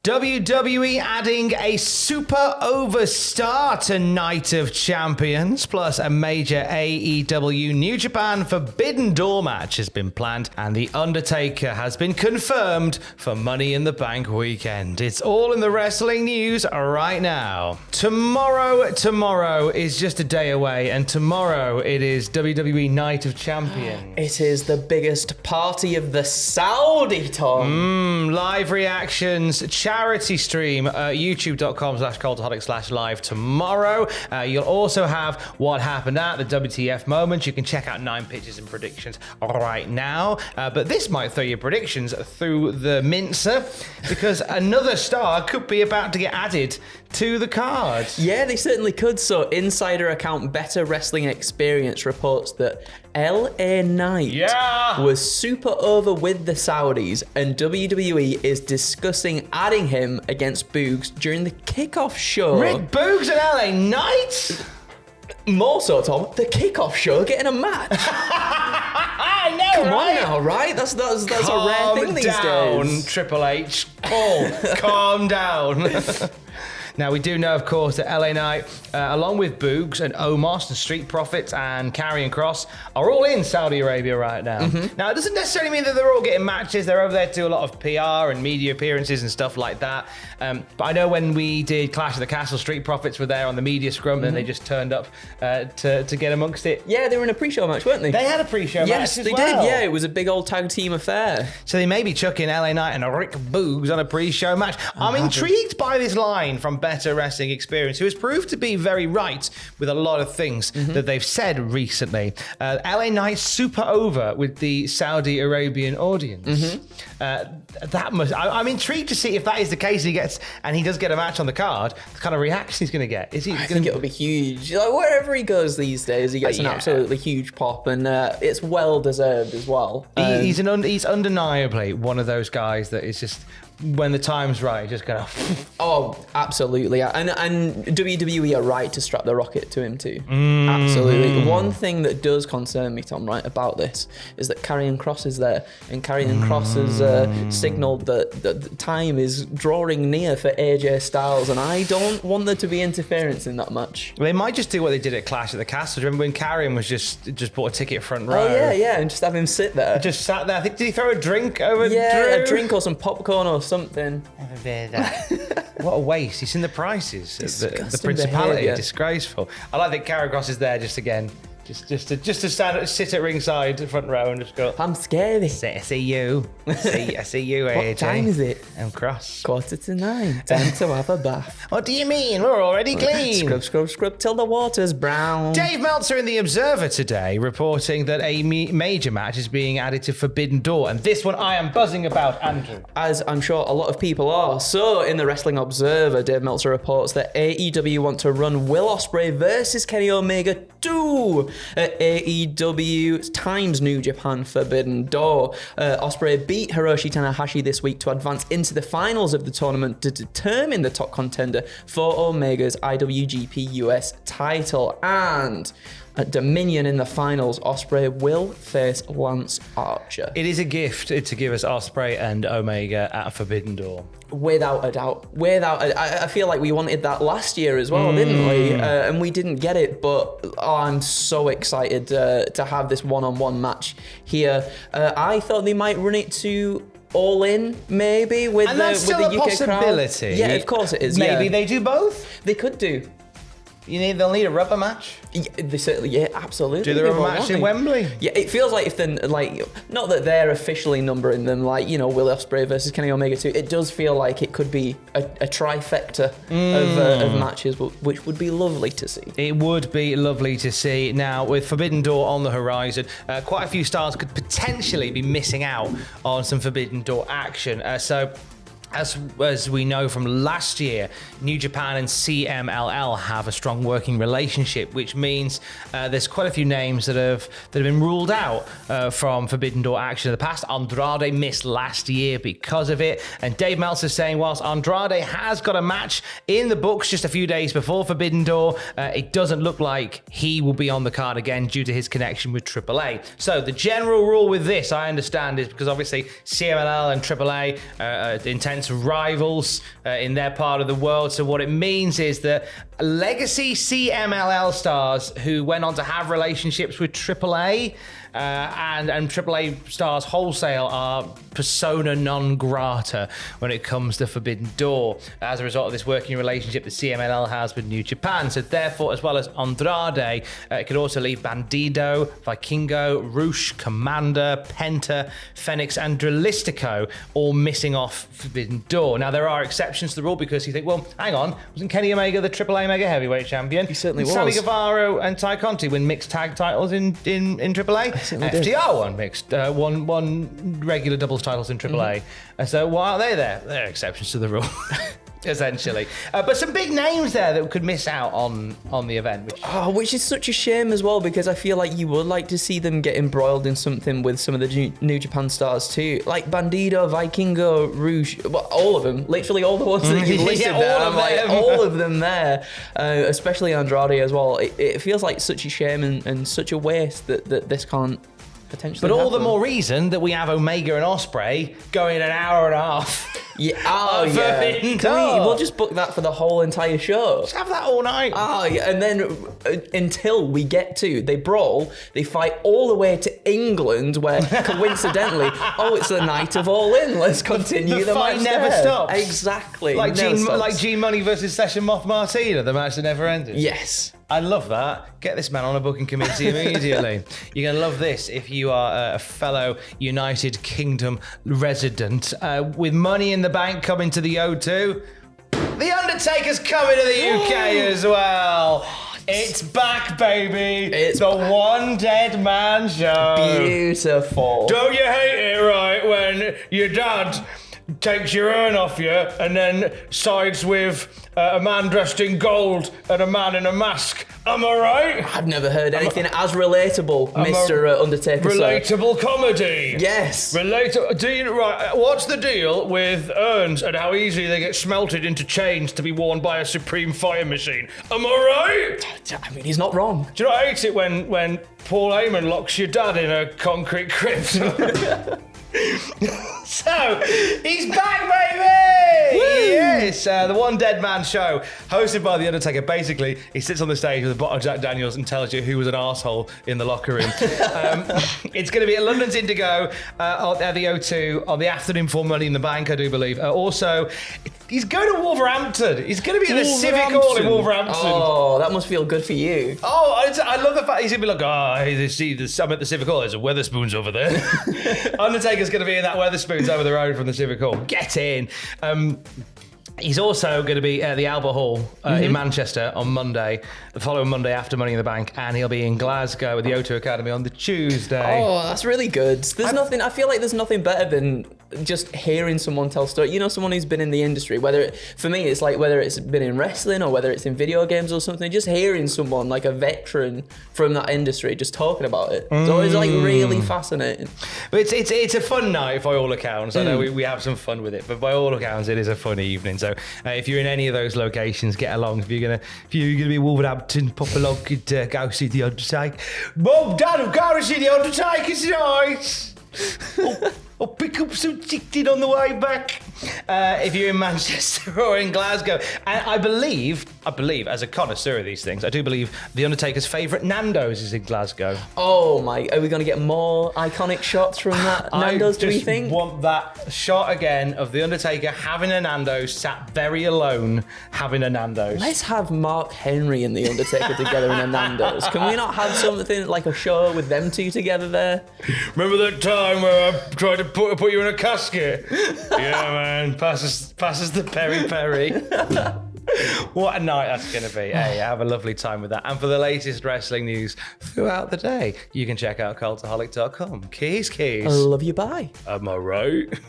WWE adding a super overstar to Night of Champions, plus a major AEW New Japan Forbidden Door match has been planned, and The Undertaker has been confirmed for Money in the Bank weekend. It's all in the wrestling news right now. Tomorrow is just a day away, and tomorrow it is WWE Night of Champions. It is the biggest party of the Saudi, Tom. Live reactions, charity stream, youtube.com/cultaholic/live tomorrow. You'll also have what happened at the WTF moment. You can check out 9 pictures and predictions right now. But this might throw your predictions through the mincer, because another star could be about to get added to the card. Yeah, they certainly could. So insider account Better Wrestling Experience reports that LA Knight was super over with the Saudis, and WWE is discussing adding him against Boogs during the kickoff show. Rick Boogs and LA Knight? More so, Tom, the kickoff show getting a match. I know, Come on now, right? That's a rare thing these days. Triple H. Calm down. Now, we do know, of course, that LA Knight, along with Boogs and Omos and Street Profits and Karrion Kross, are all in Saudi Arabia right now. Now, it doesn't necessarily mean that they're all getting matches. They're over there to do a lot of PR and media appearances and stuff like that. But I know when we did Clash of the Castle, Street Profits were there on the media scrum, and they just turned up to get amongst it. Yeah, they were in a pre-show match, weren't they? They had a pre-show match Yes, as they well. did. Yeah, it was a big old tag team affair. So they may be chucking LA Knight and Rick Boogs on a pre-show match. I'm intrigued by this line from Better Wrestling Experience, who has proved to be very right with a lot of things that they've said recently. LA Knight super over with the Saudi Arabian audience. I'm intrigued to see if that is the case. He does get a match on the card. The kind of reaction he's going to get. I think it'll be huge. Like, wherever he goes these days, he gets an absolutely huge pop, and it's well deserved as well. He's undeniably one of those guys that is just, when the time's right, just gonna. Oh, absolutely, and WWE are right to strap the rocket to him too. Absolutely. One thing that does concern me, Tom, right, about this is that Karrion Kross is there, and Karrion Kross has signalled that the time is drawing near for AJ Styles, and I don't want there to be interference in that match. They might just do what they did at Clash of the Castle. Remember when Karrion was just bought a ticket front row? Oh yeah, and just have him sit there. Just sat there. I think, did he throw a drink over? Yeah, Drew? a drink or some popcorn or something. What a waste. He's in the prices. The principality. Behavior. Disgraceful. I like that Karrion Kross is there just again. Just to sit at ringside, front row, and just go. I'm scary. I see you. I see you, AJ. What time is it? I'm Cross. 9:15. Time to have a bath. What do you mean? We're already clean. Scrub till the water's brown. Dave Meltzer in The Observer today reporting that a major match is being added to Forbidden Door, and this one I am buzzing about, Andrew. As I'm sure a lot of people are. So, in the Wrestling Observer, Dave Meltzer reports that AEW want to run Will Ospreay versus Kenny Omega 2 at AEW times New Japan Forbidden Door. Ospreay beat Hiroshi Tanahashi this week to advance into the finals of the tournament to determine the top contender for Omega's IWGP US title. And at Dominion in the finals, Ospreay will face Lance Archer. It is a gift to give us Ospreay and Omega at Forbidden Door. Without a doubt. I feel like we wanted that last year as well, didn't we? And we didn't get it, but I'm so excited to have this one-on-one match here. I thought they might run it to All In, maybe, with the UK possibility. crowd. Yeah, of course it is. Maybe they do both. They could do. They'll need a rubber match. Yeah, they certainly, absolutely. Do the rubber match in Wembley? Yeah, it feels like if then, not that they're officially numbering them, Will Ospreay versus Kenny Omega 2. It does feel like it could be a trifecta of matches, which would be lovely to see. It would be lovely to see. Now, with Forbidden Door on the horizon, quite a few stars could potentially be missing out on some Forbidden Door action. As we know from last year, New Japan and CMLL have a strong working relationship, which means there's quite a few names that have been ruled out from Forbidden Door action in the past. Andrade missed last year because of it, and Dave Meltzer saying whilst Andrade has got a match in the books just a few days before Forbidden Door, it doesn't look like he will be on the card again due to his connection with AAA. So the general rule with this, I understand, is because obviously CMLL and AAA intend represents rivals in their part of the world. So what it means is that legacy CMLL stars who went on to have relationships with AAA and AAA stars wholesale are persona non grata when it comes to Forbidden Door as a result of this working relationship that CMLL has with New Japan. So therefore, as well as Andrade, it could also leave Bandido, Vikingo, Roosh, Commander, Penta, Phoenix, and Dralistico all missing off Forbidden Door. Now, there are exceptions to the rule because you think, well, hang on, wasn't Kenny Omega the AAA Mega Heavyweight Champion? He certainly was. Sammy Guevara and Ty Conti win mixed tag titles in AAA. FTR won mixed, one regular doubles titles in AAA. And so why aren't they there? They're exceptions to the rule. Essentially. But some big names there that could miss out on the event. Which is such a shame as well, because I feel like you would like to see them get embroiled in something with some of the New Japan stars too. Like Bandido, Vikingo, Rouge, well, all of them. Literally all the ones that you've listed there. All of them there. Especially Andrade as well. It feels like such a shame and such a waste that this can't potentially But all happen. the more reason that we have Omega and Ospreay going an hour and a half. Yeah. We'll just book that for the whole entire show. Just have that all night. And then until we get to, they brawl, they fight all the way to England, where coincidentally, it's the night of All In. Let's continue the fight match never there. stops. Exactly. Like Never stops. G Money versus Session Moth Martina, the match that never ended. Yes. I love that. Get this man on a booking committee immediately. You're going to love this if you are a fellow United Kingdom resident. With Money in the Bank coming to the O2, The Undertaker's coming to the UK as well. It's back, baby. It's the One Dead Man Show. Beautiful. Don't you hate it, right, when your dad takes your urn off you and then sides with a man dressed in gold and a man in a mask? Am I right? I've never heard anything as relatable, Mr. Undertaker. Relatable comedy. Yes. Right, what's the deal with urns and how easily they get smelted into chains to be worn by a Supreme Fire Machine? Am I right? I mean, he's not wrong. Do you not hate it when Paul Heyman locks your dad in a concrete crypt? So, he's back, baby! Woo! Yes, the One Dead Man Show, hosted by The Undertaker. Basically, he sits on the stage with a bottle of Jack Daniels and tells you who was an arsehole in the locker room. It's going to be at London's Indigo at the O2 on the afternoon for Money in the Bank, I do believe. Also, he's going to Wolverhampton. He's going to be at the Civic Hall in Wolverhampton. Oh, that must feel good for you. I love the fact he's going to be like, I'm at the Civic Hall. There's a Weatherspoons over there. Undertaker's going to be in that Weatherspoons over the road from the Civic Hall. Get in. He's also going to be at the Albert Hall in Manchester on Monday, the following Monday after Money in the Bank, and he'll be in Glasgow at the O2 Academy on the Tuesday. Oh, that's really good. I feel like there's nothing better than just hearing someone tell story. You know, someone who's been in the industry, for me, it's like whether it's been in wrestling or whether it's in video games or something, just hearing someone like a veteran from that industry just talking about it. It's always like really fascinating. But it's a fun night by all accounts. I know we have some fun with it, but by all accounts, it is a fun evening. So if you're in any of those locations, get along. If you're gonna be Wolverhampton, pop along and go see the Undertaker. Mum, Dad, I'm going to see the Undertaker tonight. I'll pick up some chicken on the way back. If you're in Manchester or in Glasgow. And I believe, as a connoisseur of these things, I do believe The Undertaker's favourite Nando's is in Glasgow. Oh my, are we going to get more iconic shots from that Nando's, do we think? I want that shot again of The Undertaker having a Nando's, sat very alone having a Nando's. Let's have Mark Henry and The Undertaker together in a Nando's. Can we not have something like a show with them two together there? Remember that time where I tried to put you in a casket? Yeah, man. Passes the peri-peri. What a night that's going to be. Hey, have a lovely time with that. And for the latest wrestling news throughout the day, you can check out cultaholic.com. Keys. I love you, bye. Am I right?